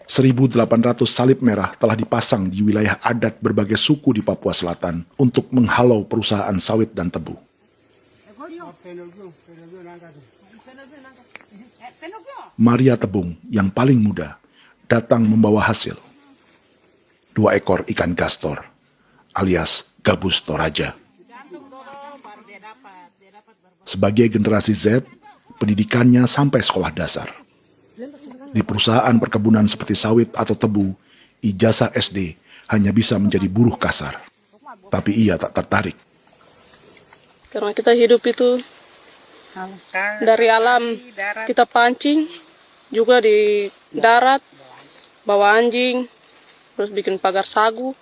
...1.800 salib merah telah dipasang di wilayah adat berbagai suku di Papua Selatan untuk menghalau perusahaan sawit dan tebu. Maria Tebung yang paling muda datang membawa hasil. 2 ekor ikan gastor alias gabus toraja. Sebagai generasi Z, pendidikannya sampai sekolah dasar. Di perusahaan perkebunan seperti sawit atau tebu, ijazah SD hanya bisa menjadi buruh kasar. Tapi ia tak tertarik. Karena kita hidup itu dari alam, kita pancing, juga di darat, bawa anjing, terus bikin pagar sagu,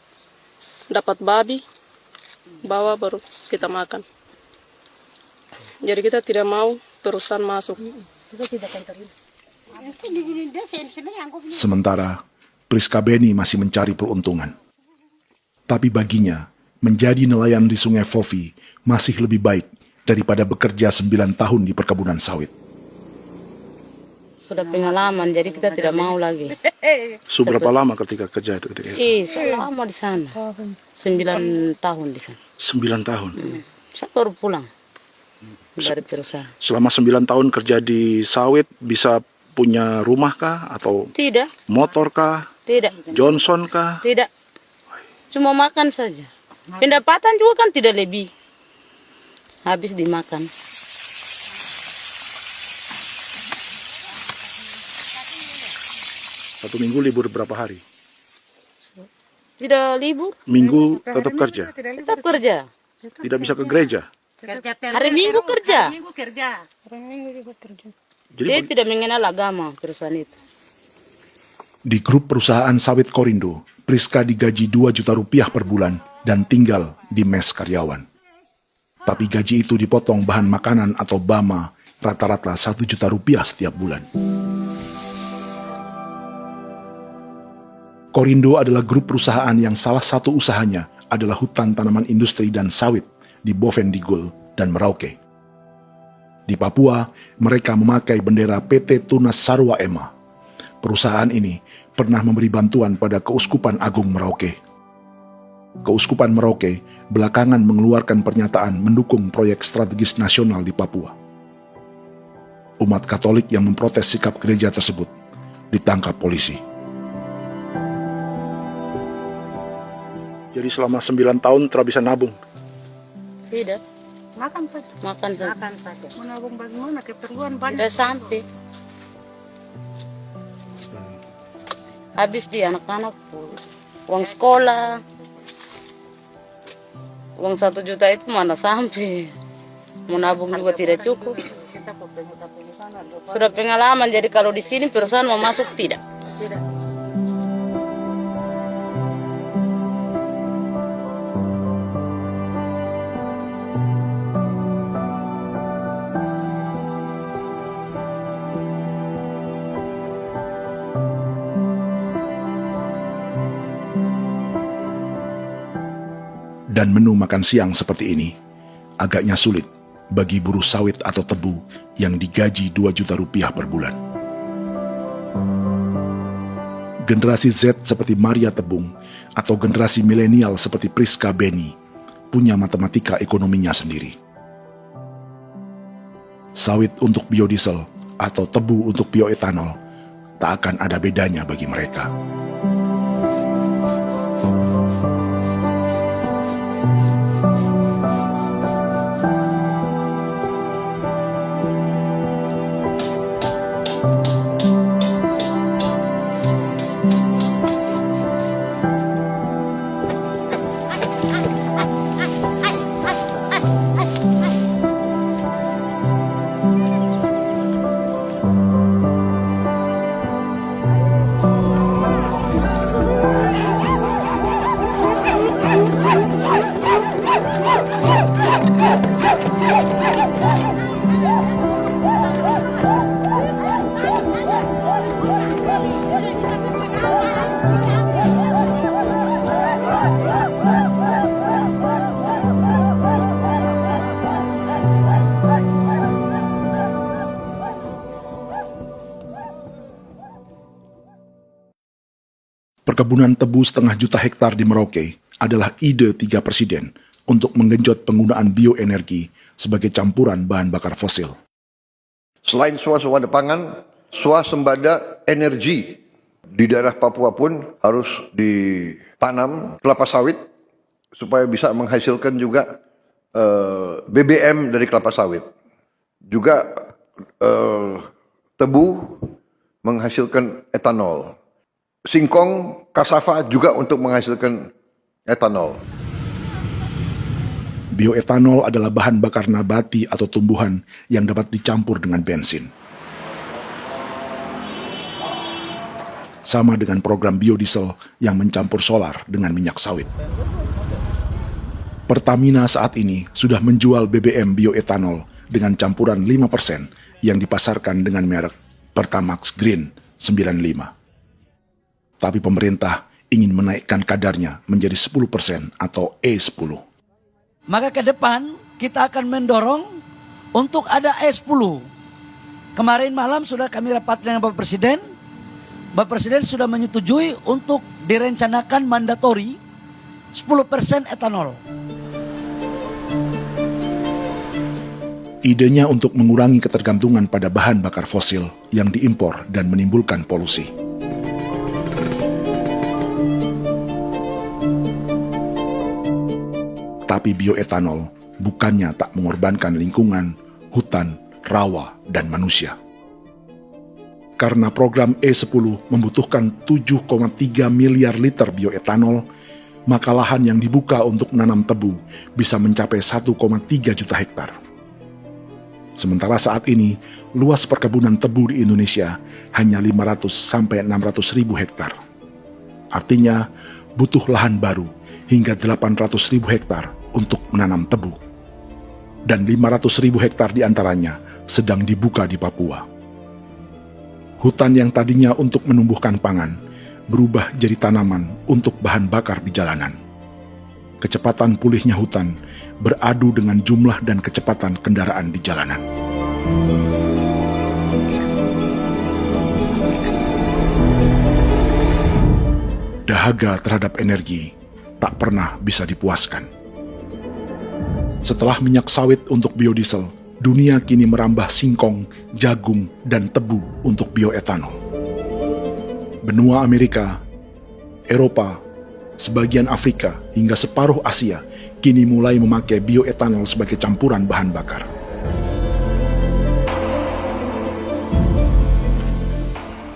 dapat babi, bawa baru kita makan. Jadi kita tidak mau perusahaan masuk. Sementara Priska Beni masih mencari peruntungan. Tapi baginya, menjadi nelayan di Sungai Fofi masih lebih baik daripada bekerja 9 tahun di perkebunan sawit. Sudah pengalaman, jadi kita tidak mau lagi. Berapa lama ketika kerja itu? Selama di sana. 9 tahun di sana. 9 tahun? Saya baru pulang dari perusahaan. Selama 9 tahun kerja di sawit, bisa punya rumah kah? Atau Tidak. motor kah? Tidak. Johnson kah? Tidak. Cuma makan saja. Pendapatan juga kan tidak lebih. Habis dimakan. Satu minggu libur berapa hari? Tidak libur. Minggu tetap kerja? Tetap kerja. Tidak bisa ke gereja? Hari Minggu kerja. Jadi Dia tidak mengenal agama perusahaan itu. di grup perusahaan sawit Korindo, Priska digaji 2 juta rupiah per bulan dan tinggal di mes karyawan. Tapi gaji itu dipotong bahan makanan atau BAMA rata-rata 1 juta rupiah setiap bulan. Korindo adalah grup perusahaan yang salah satu usahanya adalah hutan tanaman industri dan sawit di Bovendigul dan Merauke. Di Papua, mereka memakai bendera PT Tunas Sarwa Ema. Perusahaan ini pernah memberi bantuan pada Keuskupan Agung Merauke. Keuskupan Merauke belakangan mengeluarkan pernyataan mendukung proyek strategis nasional di Papua. Umat Katolik yang memprotes sikap gereja tersebut ditangkap polisi. Jadi selama 9 tahun tidak bisa nabung? Tidak. Makan saja. Makan saja. Makan saja. Menabung bagaimana keperluan banyak. Tidak sampai. Habis di anak-anak uang sekolah. Uang 1 juta itu mana sampai. Mau nabung juga tidak cukup. Sudah pengalaman, jadi kalau di sini perusahaan mau masuk tidak. Dan menu makan siang seperti ini agaknya sulit bagi buruh sawit atau tebu yang digaji 2 juta rupiah per bulan. Generasi Z seperti Maria Tebung atau generasi milenial seperti Priska Beni punya matematika ekonominya sendiri. Sawit untuk biodiesel atau tebu untuk bioetanol tak akan ada bedanya bagi mereka. Perkebunan tebu 1,5 juta hektar di Merauke adalah ide 3 presiden untuk menggenjot penggunaan bioenergi sebagai campuran bahan bakar fosil. Selain swasembada pangan, swasembada energi. Di daerah Papua pun harus ditanam kelapa sawit supaya bisa menghasilkan juga BBM dari kelapa sawit. Juga tebu menghasilkan etanol. Singkong, kasava juga untuk menghasilkan etanol. Bioetanol adalah bahan bakar nabati atau tumbuhan yang dapat dicampur dengan bensin. Sama dengan program biodiesel yang mencampur solar dengan minyak sawit. Pertamina saat ini sudah menjual BBM bioetanol dengan campuran 5% yang dipasarkan dengan merek Pertamax Green 95. Tapi pemerintah ingin menaikkan kadarnya menjadi 10% atau E10. Maka ke depan kita akan mendorong untuk ada E10. Kemarin malam sudah kami rapat dengan Bapak Presiden. Bapak Presiden sudah menyetujui untuk direncanakan mandatori 10% etanol. Idenya untuk mengurangi ketergantungan pada bahan bakar fosil yang diimpor dan menimbulkan polusi. Tapi bioetanol bukannya tak mengorbankan lingkungan, hutan, rawa, dan manusia. Karena program E10 membutuhkan 7,3 miliar liter bioetanol, maka lahan yang dibuka untuk menanam tebu bisa mencapai 1,3 juta hektar. Sementara saat ini, luas perkebunan tebu di Indonesia hanya 500 sampai 600 ribu hektar. Artinya, butuh lahan baru hingga 800 ribu hektar untuk menanam tebu. Dan 500 ribu hektar diantaranya sedang dibuka di Papua. Hutan yang tadinya untuk menumbuhkan pangan berubah jadi tanaman untuk bahan bakar di jalanan. Kecepatan pulihnya hutan beradu dengan jumlah dan kecepatan kendaraan di jalanan. Dahaga terhadap energi tak pernah bisa dipuaskan. Setelah minyak sawit untuk biodiesel, dunia kini merambah singkong, jagung, dan tebu untuk bioetanol. Benua Amerika, Eropa, sebagian Afrika, hingga separuh Asia kini mulai memakai bioetanol sebagai campuran bahan bakar.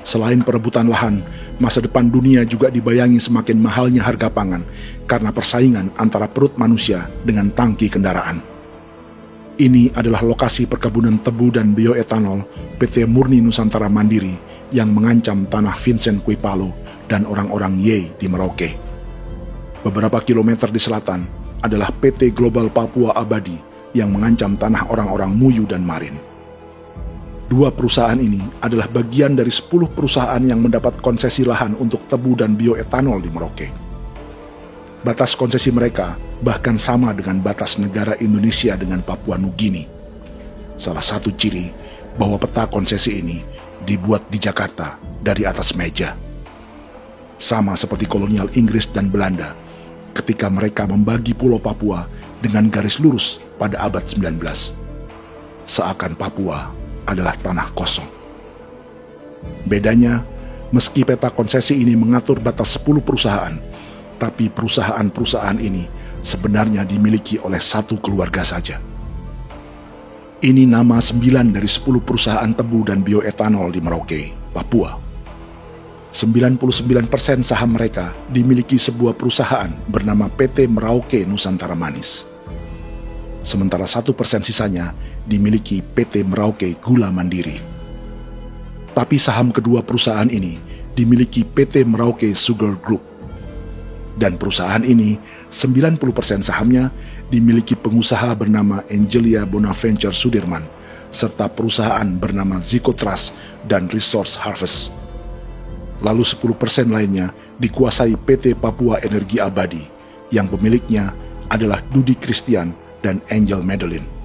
Selain perebutan lahan, masa depan dunia juga dibayangi semakin mahalnya harga pangan karena persaingan antara perut manusia dengan tangki kendaraan. Ini adalah lokasi perkebunan tebu dan bioetanol PT Murni Nusantara Mandiri yang mengancam tanah Vincent Quipalo dan orang-orang Ye di Merauke. Beberapa kilometer di selatan adalah PT Global Papua Abadi yang mengancam tanah orang-orang Muyu dan Marin. Dua perusahaan ini adalah bagian dari 10 perusahaan yang mendapat konsesi lahan untuk tebu dan bioetanol di Merauke. Batas konsesi mereka bahkan sama dengan batas negara Indonesia dengan Papua Nugini. Salah satu ciri bahwa peta konsesi ini dibuat di Jakarta dari atas meja. Sama seperti kolonial Inggris dan Belanda ketika mereka membagi pulau Papua dengan garis lurus pada abad 19. Seakan Papua adalah tanah kosong. Bedanya, meski peta konsesi ini mengatur batas 10 perusahaan, tapi perusahaan-perusahaan ini sebenarnya dimiliki oleh satu keluarga saja. Ini nama 9 dari 10 perusahaan tebu dan bioetanol di Merauke, Papua. 99% saham mereka dimiliki sebuah perusahaan bernama PT Merauke Nusantara Manis. Sementara 1% sisanya dimiliki PT Merauke Gula Mandiri. Tapi saham kedua perusahaan ini dimiliki PT Merauke Sugar Group. Dan perusahaan ini, 90% sahamnya dimiliki pengusaha bernama Angelia Bonaventure Sudirman, serta perusahaan bernama Zico Trust dan Resource Harvest. Lalu 10% lainnya dikuasai PT Papua Energi Abadi, yang pemiliknya adalah Dudi Christian dan Angel Madeline.